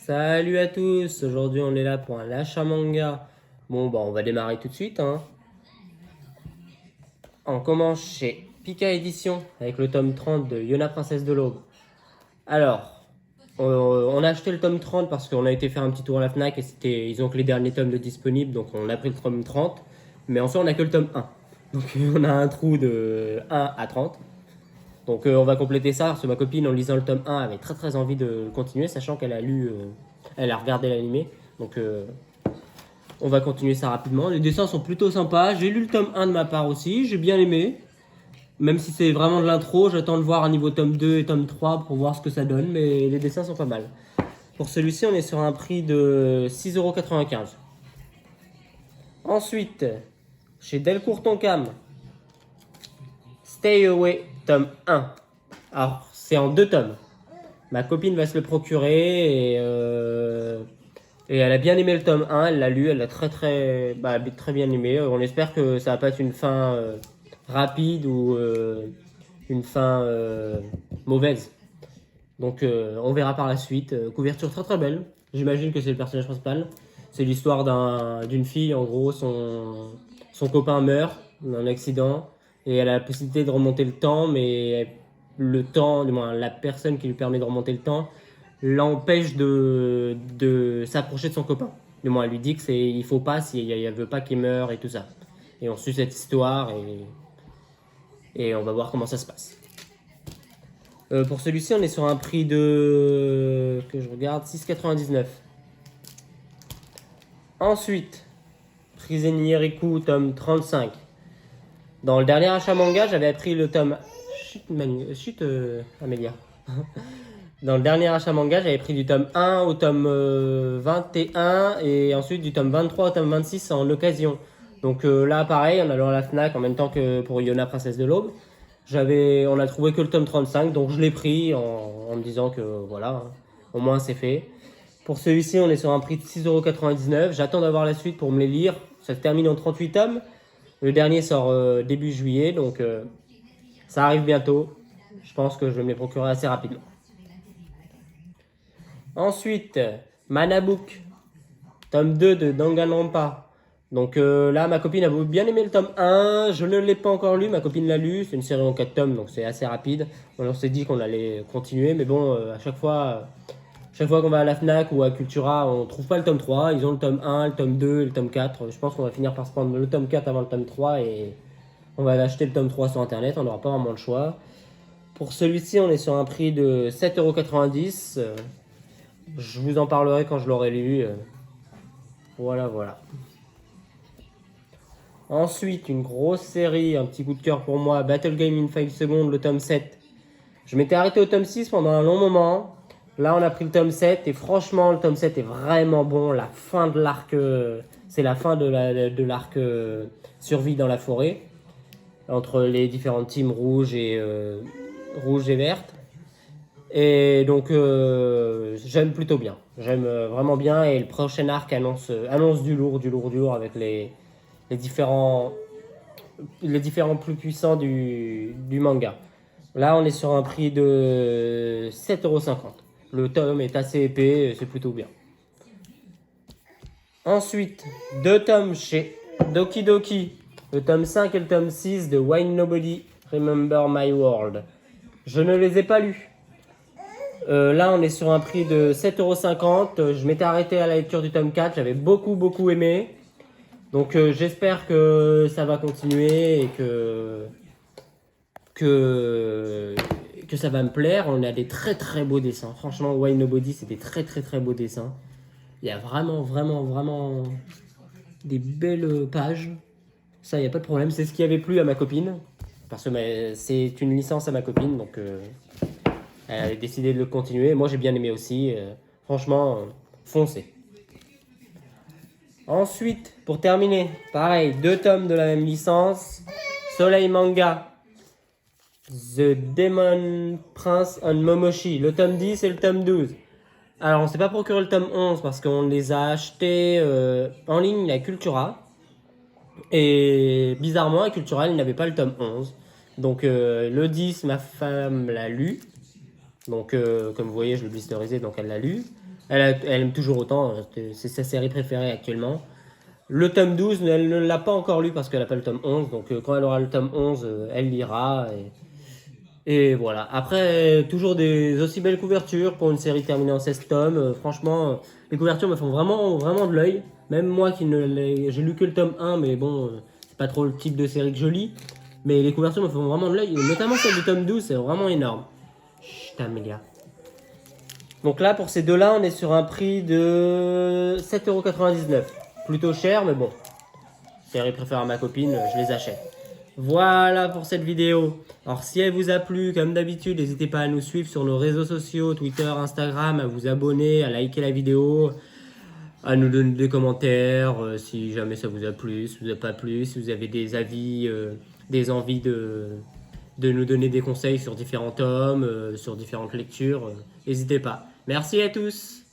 Salut à tous, aujourd'hui on est là pour un l'achat manga. Bon bah on va démarrer tout de suite hein. On commence chez Pika Édition avec le tome 30 de Yona Princesse de l'Aube. Alors, on a acheté le tome 30 parce qu'on a été faire un petit tour à la Fnac et ils ont que les derniers tomes de disponibles, donc on a pris le tome 30. Mais en soi on a que le tome 1. Donc on a un trou de 1 à 30. Donc on va compléter ça parce que ma copine en lisant le tome 1 avait très envie de continuer, sachant qu'elle a lu, elle a regardé l'animé. Donc on va continuer ça rapidement. Les dessins sont plutôt sympas. J'ai lu le tome 1 de ma part aussi, j'ai bien aimé. Même si c'est vraiment de l'intro, j'attends de voir un niveau tome 2 et tome 3 pour voir ce que ça donne, mais les dessins sont pas mal. Pour celui-ci, on est sur un prix de 6,95 €. Ensuite, chez Delcourt Tonkam, Stay Away, tome 1. Alors, c'est en 2 tomes. Ma copine va se le procurer et elle a bien aimé le tome 1, elle l'a lu, elle l'a très bien aimé. On espère que ça va pas être une fin rapide ou une fin mauvaise. Donc on verra par la suite. Couverture très belle. J'imagine que c'est le personnage principal. C'est l'histoire d'une fille, en gros, son copain meurt d'un accident et elle a la possibilité de remonter le temps, mais le temps, du moins la personne qui lui permet de remonter le temps, l'empêche de s'approcher de son copain. Du moins, elle lui dit que il faut pas si elle veut pas qu'il meure et tout ça. Et on suit cette histoire et on va voir comment ça se passe. Pour celui-ci, on est sur un prix de, que je regarde, 6,99 €. Ensuite, Prisonnier Riku, tome 35. Dans le dernier achat manga, j'avais pris le tome... Chut, Amélia. Dans le dernier achat manga, j'avais pris du tome 1 au tome 21 et ensuite du tome 23 au tome 26 en occasion. Donc là, pareil, en allant à la Fnac en même temps que pour Yona Princesse de l'Aube, on a trouvé que le tome 35, donc je l'ai pris en me disant que voilà, hein, au moins c'est fait. Pour celui-ci, on est sur un prix de 6,99 €. J'attends d'avoir la suite pour me les lire. Ça se termine en 38 tomes. Le dernier sort début juillet, donc ça arrive bientôt. Je pense que je vais me les procurer assez rapidement. Ensuite, Manabook, tome 2 de Danganronpa. Donc là, ma copine a bien aimé le tome 1. Je ne l'ai pas encore lu, ma copine l'a lu. C'est une série en 4 tomes, donc c'est assez rapide. On s'est dit qu'on allait continuer, mais bon, à chaque fois qu'on va à la Fnac ou à Cultura, on trouve pas le tome 3. Ils ont le tome 1, le tome 2 et le tome 4. Je pense qu'on va finir par se prendre le tome 4 avant le tome 3 et on va acheter le tome 3 sur internet. On n'aura pas vraiment le choix. Pour celui-ci, on est sur un prix de 7,90 €. Je vous en parlerai quand je l'aurai lu. Voilà. Ensuite, une grosse série, un petit coup de cœur pour moi, Battle Game in 5 Seconds, le tome 7. Je m'étais arrêté au tome 6 pendant un long moment. Là, on a pris le tome 7 et franchement, le tome 7 est vraiment bon. La fin de l'arc, c'est la fin de l'arc survie dans la forêt entre les différentes teams rouges et vertes. Et donc, j'aime plutôt bien. J'aime vraiment bien et le prochain arc annonce du lourd avec les différents plus puissants du manga. Là, on est sur un prix de 7,50 €. Le tome est assez épais, c'est plutôt bien. Ensuite, 2 tomes chez Doki Doki. Le tome 5 et le tome 6 de Why Nobody Remember My World. Je ne les ai pas lus. Là, on est sur un prix de 7,50 €. Je m'étais arrêté à la lecture du tome 4. J'avais beaucoup aimé. Donc, j'espère que ça va continuer et que ça va me plaire. On a des très beaux dessins. Franchement, Why Nobody, c'est des très beaux dessins. Il y a vraiment des belles pages. Ça, il n'y a pas de problème. C'est ce qui avait plu à ma copine. Parce que c'est une licence à ma copine. Donc, elle a décidé de le continuer. Moi, j'ai bien aimé aussi. Franchement, foncez. Ensuite, pour terminer, pareil, 2 tomes de la même licence. Soleil Manga. The Demon Prince and Momoshi. Le tome 10 et le tome 12. Alors, on ne s'est pas procuré le tome 11 parce qu'on les a achetés en ligne à Cultura. Et bizarrement, à Cultura, il n'avait pas le tome 11. Donc, le 10, ma femme l'a lu. Donc, comme vous voyez, je l'ai blisterisé, donc elle l'a lu. Elle aime toujours autant, c'est sa série préférée actuellement. Le tome 12, elle ne l'a pas encore lu parce qu'elle n'a pas le tome 11, donc quand elle aura le tome 11, elle lira. Et voilà. Après, toujours des aussi belles couvertures pour une série terminée en 16 tomes. Franchement, les couvertures me font vraiment, vraiment de l'œil. Même moi qui ne j'ai lu que le tome 1, mais bon, c'est pas trop le type de série que je lis. Mais les couvertures me font vraiment de l'œil, et notamment celle du tome 12, c'est vraiment énorme. Chut, Amélia. Donc là, pour ces deux-là, on est sur un prix de 7,99€. Plutôt cher, mais bon. Série préférée à ma copine, je les achète. Voilà pour cette vidéo. Alors si elle vous a plu, comme d'habitude, n'hésitez pas à nous suivre sur nos réseaux sociaux, Twitter, Instagram, à vous abonner, à liker la vidéo, à nous donner des commentaires si jamais ça vous a plu, si ça vous a pas plu, si vous avez des avis, des envies de nous donner des conseils sur différents tomes, sur différentes lectures. N'hésitez pas. Merci à tous.